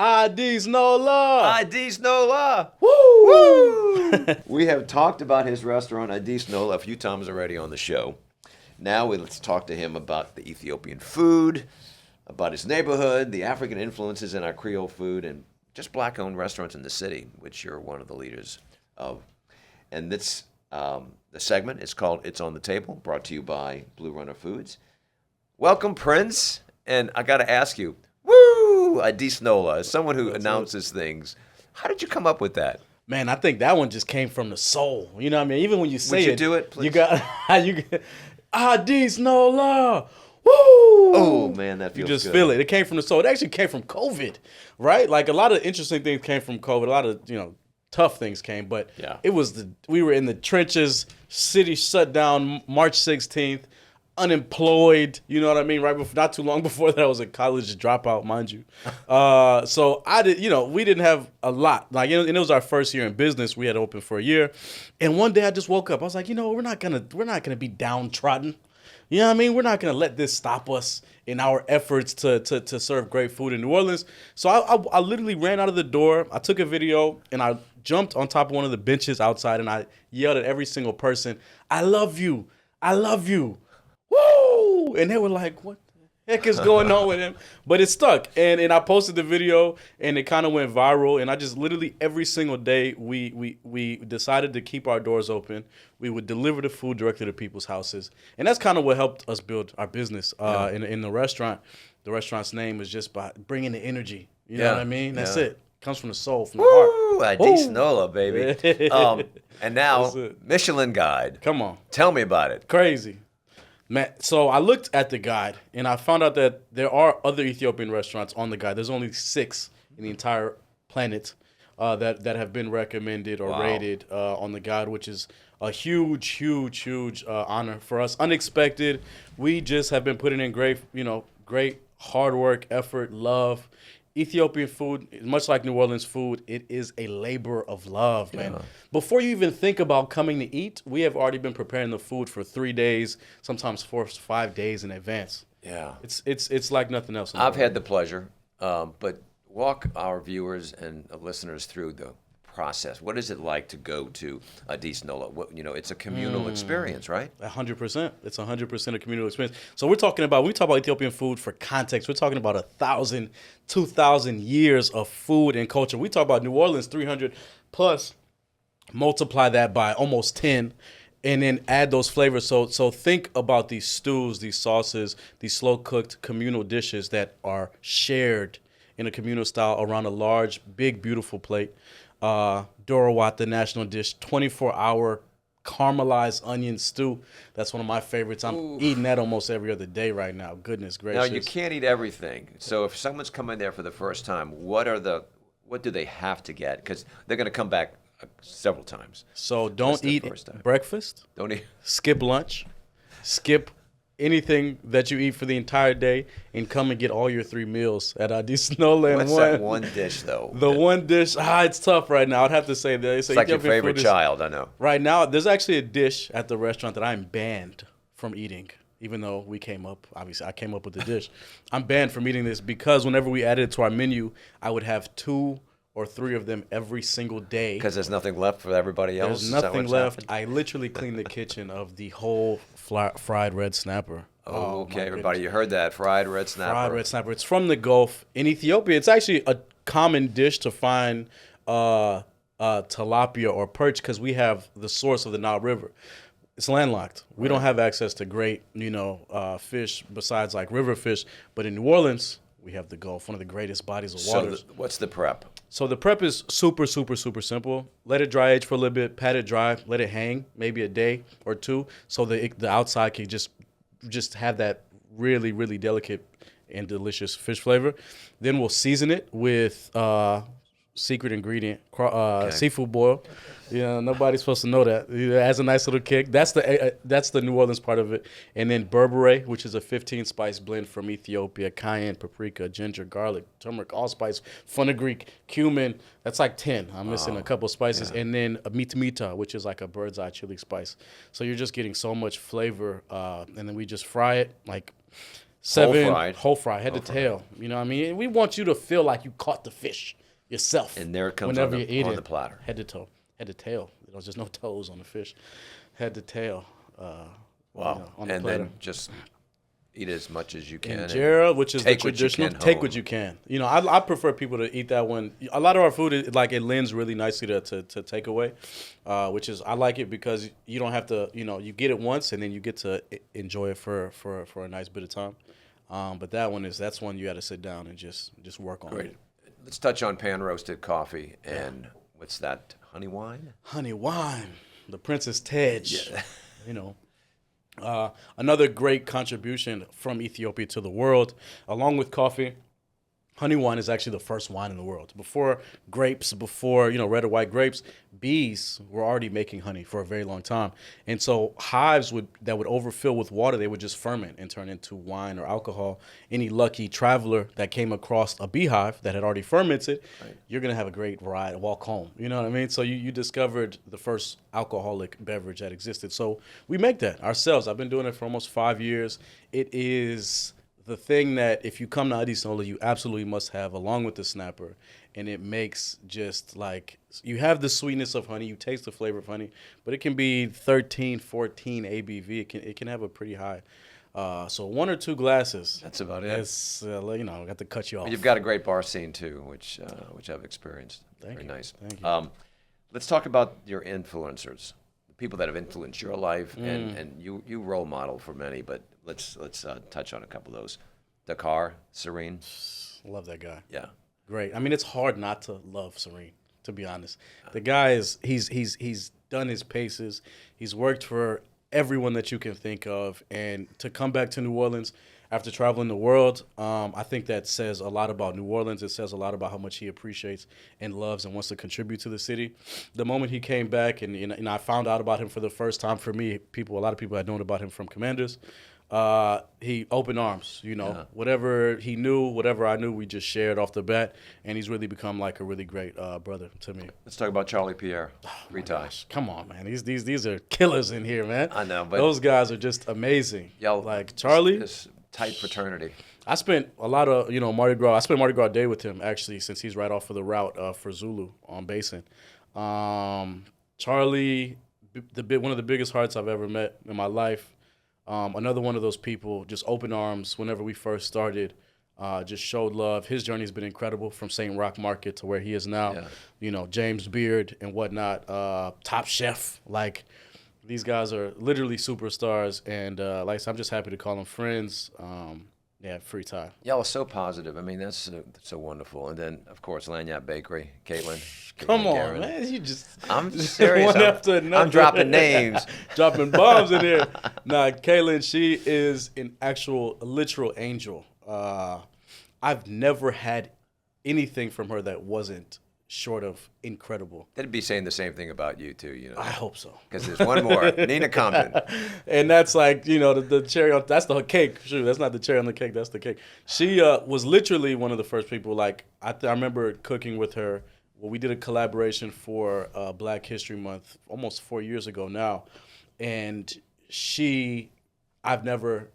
Addis Nola. Addis Nola. Woo! Woo! We have talked about his restaurant, Addis Nola, a few times already on the show. Now let's talk to him about the Ethiopian food, about his neighborhood, the African influences in our Creole food, and just black-owned restaurants in the city, which you're one of the leaders of. And this, the segment is called It's on the Table, brought to you by Blue Runner Foods. Welcome, Prince. And I got to ask you, woo, Addis Nola, as someone who announces things, how did you come up with that? Man, I think that one just came from the soul. You know what I mean? Even when you say Would you it, do it, please? you got Addis Nola. Woo! Oh, man, that feels You just good. feel it. It came from the soul. It actually came from COVID, right? Like a lot of interesting things came from COVID. A lot of, tough things came, but Yeah. we were in the trenches, city shut down March 16th, unemployed, you know what I mean? Right before, not too long before that, I was a college dropout, mind you. So we didn't have a lot. Like, and it was our first year in business. We had opened for a year. And one day I just woke up. I was like, we're not gonna be downtrodden. You know what I mean? We're not going to let this stop us in our efforts to serve great food in New Orleans. So I literally ran out of the door. I took a video, and I jumped on top of one of the benches outside, and I yelled at every single person, I love you. I love you. Woo! And they were like, what the heck is going on with him? But it stuck. And I posted the video, and it kind of went viral. And I just literally every single day, we decided to keep our doors open. We would deliver the food directly to people's houses. And that's kind of what helped us build our business in the restaurant. The restaurant's name is just by bringing the energy. You know what I mean? That's it. Comes from the soul, from the heart. Addis Nola, baby. And now, Michelin Guide. Come on. Tell me about it. Crazy. Man, so I looked at the guide, and I found out that there are other Ethiopian restaurants on the guide. There's only 6 in the entire planet that have been recommended or rated on the guide, which is a huge honor for us. Unexpected. We just have been putting in great hard work, effort, love. Ethiopian food, much like New Orleans food, it is a labor of love, man. Before you even think about coming to eat, we have already been preparing the food for 3 days, sometimes 4 or 5 days in advance. Yeah. It's like nothing else. I've had the pleasure, but walk our viewers and listeners through the process. What is it like to go to Addis Nola? It's a communal experience, right? 100%. It's 100% a communal experience. So when we talk about Ethiopian food for context, we're talking about 1,000, 2,000 years of food and culture. We talk about New Orleans, 300 plus, multiply that by almost 10, and then add those flavors. So think about these stews, these sauces, these slow-cooked communal dishes that are shared in a communal style around a large, big, beautiful plate. Dorawat, the national dish, 24-hour caramelized onion stew. That's one of my favorites. I'm eating that almost every other day right now. Goodness gracious. Now, you can't eat everything. So if someone's coming there for the first time, what do they have to get? Because they're going to come back several times. So don't eat breakfast. Don't eat. Skip lunch. Skip anything that you eat for the entire day, and come and get all your 3 meals at Addis Nola. What's that one dish, though? The one dish, it's tough right now. I'd have to say that. It's like your favorite child, I know. Right now, there's actually a dish at the restaurant that I'm banned from eating, even though obviously I came up with the dish. I'm banned from eating this because whenever we added it to our menu, I would have 2 or 3 of them every single day. Because there's nothing left for everybody else? There's nothing left. I literally cleaned the kitchen of the whole fried red snapper. Oh, okay, everybody. You heard that. Fried red snapper. Fried red snapper. It's from the Gulf. In Ethiopia, it's actually a common dish to find tilapia or perch because we have the source of the Nile River. It's landlocked. We don't have access to great, fish besides like river fish. But in New Orleans, we have the Gulf, one of the greatest bodies of water. So what's the prep? So the prep is super simple. Let it dry age for a little bit, pat it dry, let it hang maybe a day or 2 so the outside can just have that really, really delicate and delicious fish flavor. Then we'll season it with secret ingredient, seafood boil. Nobody's supposed to know that. It has a nice little kick. That's the New Orleans part of it. And then berbere, which is a 15-spice blend from Ethiopia: cayenne, paprika, ginger, garlic, turmeric, allspice, fenugreek, cumin. That's like 10. I'm missing a couple spices. Yeah. And then a mitamita, which is like a bird's eye chili spice. So you're just getting so much flavor. And then we just fry it like whole fry, head to tail. You know what I mean? We want you to feel like you caught the fish yourself. And there it comes whenever on you eat the it. platter. Head to toe, head to tail. There's just no toes on the fish. Head to tail. Wow. On the and platter. then just eat as much as you can. Injera, which is the traditional. Take what you can. You know, I prefer people to eat that one. A lot of our food, it lends really nicely to take away, which is, I like it because you don't have to, you get it once and then you get to enjoy it for a nice bit of time. But that's one you got to sit down and just work on. Great. Let's touch on pan-roasted coffee and what's that, honey wine? Honey wine, the Princess Tej. Yeah. Another great contribution from Ethiopia to the world, along with coffee. Honey wine is actually the first wine in the world. Before grapes, red or white grapes, bees were already making honey for a very long time. And so hives that would overfill with water, they would just ferment and turn into wine or alcohol. Any lucky traveler that came across a beehive that had already fermented, you're going to have a great walk home. You know what I mean? So you discovered the first alcoholic beverage that existed. So we make that ourselves. I've been doing it for almost 5 years. It is the thing that if you come to Addis Nola, you absolutely must have, along with the snapper. And it makes just like, you have the sweetness of honey, you taste the flavor of honey, but it can be 13, 14 ABV. It can have a pretty high. So 1 or 2 glasses. That's about it. It's, I got to cut you off. You've got a great bar scene too, which I've experienced. Very nice. Thank you. Let's talk about your influencers, the people that have influenced your life, and you role model for many, but let's touch on a couple of those. Dakar, Serene. Love that guy. Yeah. Great. I mean, it's hard not to love Serene, to be honest. The guy he's done his paces. He's worked for everyone that you can think of, and to come back to New Orleans after traveling the world, I think that says a lot about New Orleans. It says a lot about how much he appreciates and loves and wants to contribute to the city. The moment he came back, and I found out about him for the first time. For me, a lot of people had known about him from Commanders. He opened arms, whatever he knew, whatever I knew, we just shared off the bat, and he's really become like a really great brother to me. Let's talk about Charlie Pierre. Gosh, come on, man. These are killers in here, man. I know, but those guys are just amazing. Like Charlie, this tight fraternity. I spent a lot of Mardi Gras. I spent Mardi Gras Day with him actually, since he's right off of the route for Zulu on Basin. Charlie, one of the biggest hearts I've ever met in my life. Another one of those people, just open arms whenever we first started, just showed love. His journey's been incredible, from St. Roch Market to where he is now. Yeah. James Beard and whatnot, Top Chef. Like, these guys are literally superstars, and like I said, I'm just happy to call them friends. Free time. Y'all are so positive. I mean, that's so wonderful. And then, of course, Lanyard Bakery, Caitlin. Come on, Garen. man. I'm serious. One after another. I'm dropping names. Dropping bombs in here. Nah, Caitlin, she is an actual, literal angel. I've never had anything from her that wasn't short of incredible. They'd be saying the same thing about you, too. I hope so. Because there's one more, Nina Compton. And that's like, the cherry on, that's the cake. Sure, that's not the cherry on the cake, that's the cake. She was literally one of the first people, like, I remember cooking with her. Well, we did a collaboration for Black History Month almost 4 years ago now. And I've never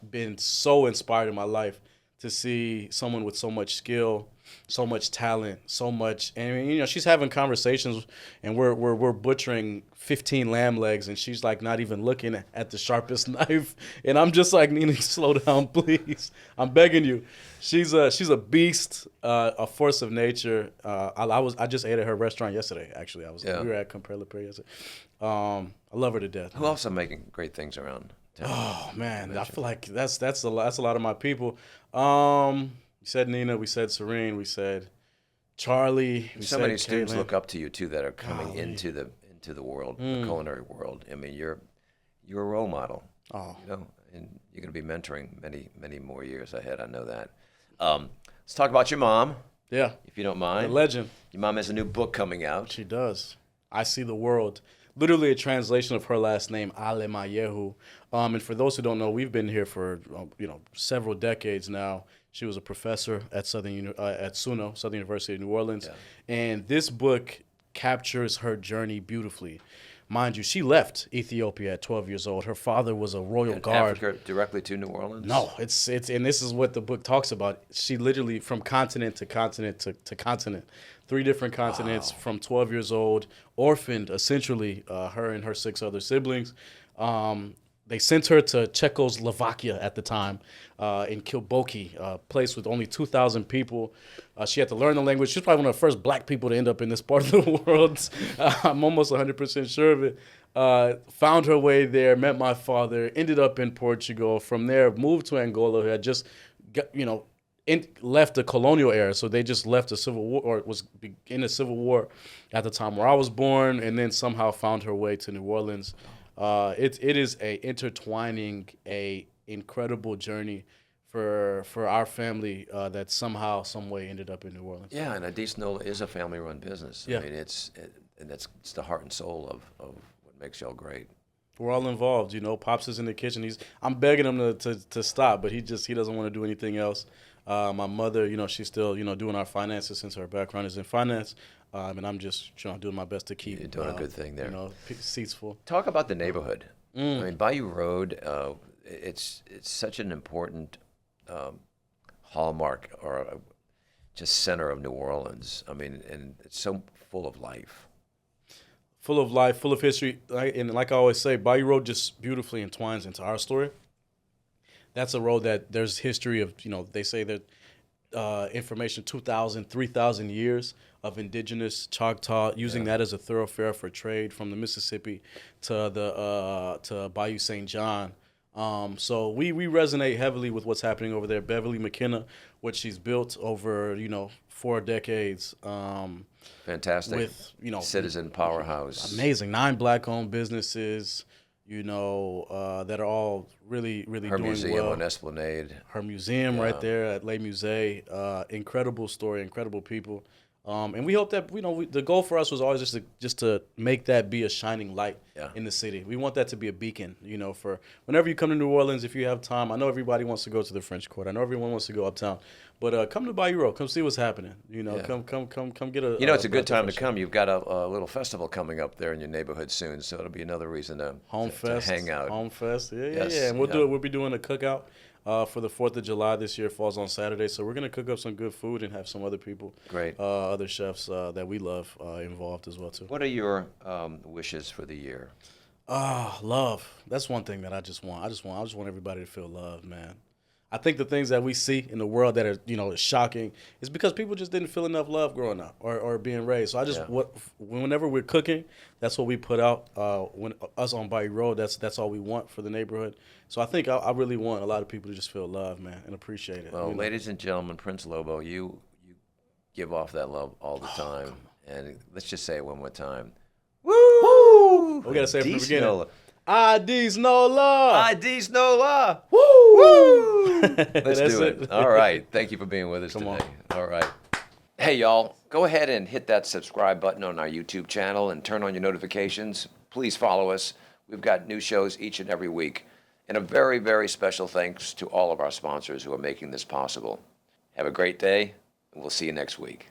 been so inspired in my life to see someone with so much skill, so much talent, so much. And she's having conversations, and we're butchering 15 lamb legs, and she's like not even looking at the sharpest knife. And I'm just like, Nina, slow down, please. I'm begging you. She's a beast, a force of nature. I just ate at her restaurant yesterday. Actually, we were at Compere Le Pere yesterday. I love her to death. Who else are making great things around town? Oh man, I feel like that's a lot of my people. We said Nina, we said Serene, we said Charlie. So many students look up to you too that are coming into the world, the culinary world. I mean, you're a role model. Oh, and you're going to be mentoring many more years ahead. I know that. Let's talk about your mom. Yeah, if you don't mind. The legend. Your mom has a new book coming out. She does. I See the World. Literally a translation of her last name, Ale Mayehu. And for those who don't know, we've been here for several decades now. She was a professor at SUNO, Southern University of New Orleans. Yeah. And this book captures her journey beautifully. Mind you, she left Ethiopia at 12 years old. Her father was a royal guard. Africa directly to New Orleans? No, it's and this is what the book talks about. She literally from continent to continent to continent, 3 different continents from 12 years old, orphaned essentially, her and her 6 other siblings. They sent her to Czechoslovakia at the time, in Kilboki, a place with only 2,000 people. She had to learn the language. She's probably one of the first black people to end up in this part of the world. I'm almost 100% sure of it. Found her way there, met my father, ended up in Portugal. From there, moved to Angola, who had just, left the colonial era. So they just left the civil war, or was in a civil war at the time where I was born, and then somehow found her way to New Orleans. It is a intertwining, a incredible journey for our family that somehow, some way ended up in New Orleans. Yeah, and Addis Nola is a family-run business. Yeah. I mean, it's the heart and soul of what makes y'all great. We're all involved, Pops is in the kitchen. I'm begging him to stop, but he doesn't want to do anything else. My mother, she's still, doing our finances since her background is in finance. And I'm just doing my best to keep. You're doing a good thing there. Seats full. Talk about the neighborhood. I mean, Bayou Road, it's such an important hallmark or just center of New Orleans. I mean, and it's so full of life. Full of life, full of history. And like I always say, Bayou Road just beautifully entwines into our story. That's a road that there's history of, they say that information 2,000, 3,000 years of indigenous Choctaw, using that as a thoroughfare for trade from the Mississippi to Bayou St. John. So we resonate heavily with what's happening over there. Beverly McKenna, what she's built over 4 decades. Fantastic. With citizen powerhouse. Amazing. 9 Black-owned businesses. That are all really, really her doing museum well. on Esplanade. Her museum right there at Les Musées. Incredible story, incredible people. And we hope that, the goal for us was always just to make that be a shining light in the city. We want that to be a beacon, for whenever you come to New Orleans, if you have time. I know everybody wants to go to the French Quarter. I know everyone wants to go uptown. But come to Bayou Road. Come see what's happening. Come get a... it's a good time to come. You've got a little festival coming up there in your neighborhood soon, so it'll be another reason to hang out. Home Fest. Yeah. And we'll we'll be doing a cookout for the 4th of July this year. Falls on Saturday. So we're going to cook up some good food and have some other people, other chefs that we love involved as well, too. What are your wishes for the year? Love. That's one thing that I just want. I just want everybody to feel love, man. I think the things that we see in the world that are, is shocking is because people just didn't feel enough love growing up or being raised. So whenever we're cooking, that's what we put out. When us on Bayou Road, that's all we want for the neighborhood. So I think I really want a lot of people to just feel love, man, and appreciate it. Well, ladies and gentlemen, Prince Lobo, you give off that love all the time. And let's just say it one more time. Woo! We got to say it from the beginning. Addis Nola! Addis Nola! Woo! Woo! Let's do it. All right. Thank you for being with us today. All right. Hey, y'all. Go ahead and hit that subscribe button on our YouTube channel and turn on your notifications. Please follow us. We've got new shows each and every week. And a very, very special thanks to all of our sponsors who are making this possible. Have a great day, and we'll see you next week.